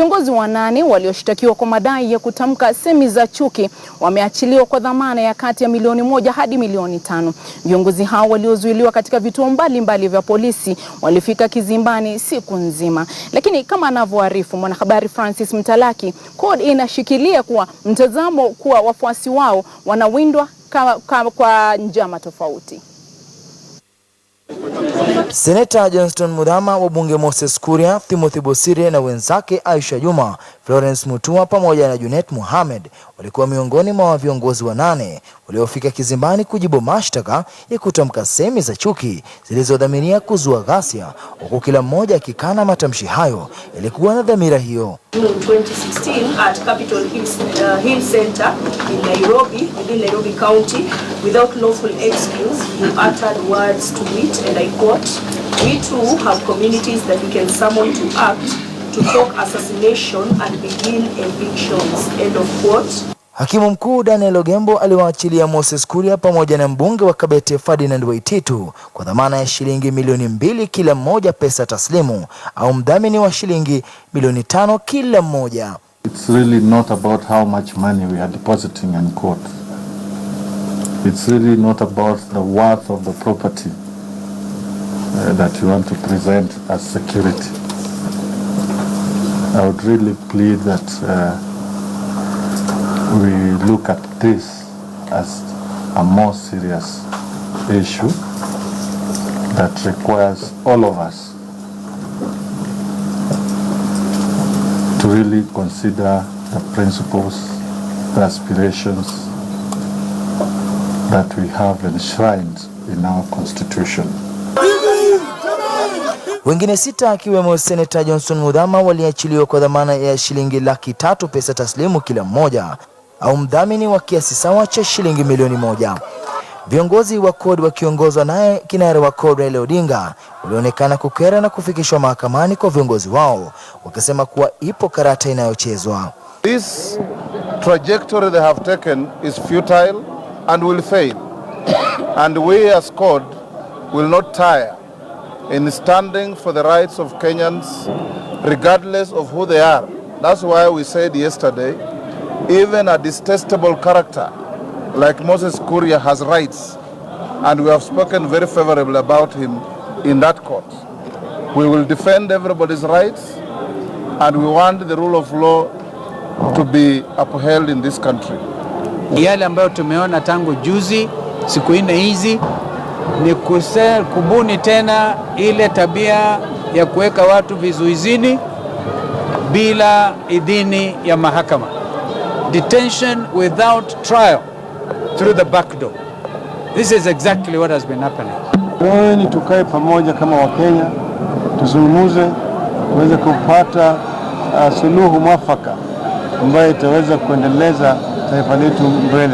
Viongozi 8 walioshtakiwa kwa madai ya kutamka semi za chuki wameachiliwa kwa dhamana ya kati ya milioni 1 hadi milioni 5. Viongozi hao waliozuiliwa katika vituo mbalimbali vya polisi walifika kizimbani siku nzima. Lakini kama anavyoarifu mwanahabari Francis Mtalaki, CORD inashikilia kuwa mtazamo kuwa wafuasi wao wanawindwa kwa njama tofauti. Seneta Johnston Muthama, wabunge Moses Kuria, Timothy Bosire na wenzake Aisha Juma, Florence Mutua pamoja na Junet Mohamed walikuwa miongoni mwa viongozi 8 waliofika kizimbani kujibu mashtaka ya kutamka semi za chuki zilizodhamiria kuzua ghasia, huku kila mmoja akikana matamshi hayo yalikuwa na dhamira hiyo. June 2016 at Capitol Hill Center in Nairobi, within Nairobi County, without lawful excuse, you uttered words to wit, and I quote, "We too have communities that we can summon to act, to talk assassination and begin evictions." End of quote. Hakimu mkuu Daniel Ogembo aliwaachilia Moses Kuria pamoja na mbunge wa Kabete Ferdinand Waititu kwa dhamana ya shilingi milioni 2 kila mmoja pesa taslimu au mdhamini wa shilingi milioni 5 kila mmoja. It's really not about how much money we are depositing in court. It's really not about the worth of the property that you want to present as security. I would really plead that we look at this as a more serious issue that requires all of us to really consider the principles, the aspirations that we have enshrined in our constitution. Wengine 6 akiwemo Seneta Johnston Muthama waliachiliwa kwa dhamana ya shilingi 300,000 pesa taslimu kila mmoja au mdhamini wa kiasi sawa cha shilingi milioni 1. Viongozi wa CORD wakiongozwa naye kinara wa CORD Raila Odinga walionekana kukera na kufikishwa mahakamani kwa viongozi wao, wakisema kuwa ipo karata inayochezwa. This trajectory they have taken is futile and will fail. And we as CORD will not tire in standing for the rights of Kenyans regardless of who they are. That's why we said yesterday, even a detestable character like Moses Kuria has rights, and we have spoken very favorably about him in that court. We will defend everybody's rights, and we want the rule of law to be upheld in this country. Yale ambayo tumeona tangu juzi siku 4 hizi ni kubuni tena ile tabia ya kuweka watu vizuizini bila idhini ya mahakama. Detention without trial through the back door. This is exactly what has been happening. Ni tukae pamoja kama Wakenya, tuzungumze, tuweze kupata suluhu mwafaka ambayo itaweza kuendeleza taifa letu mbele.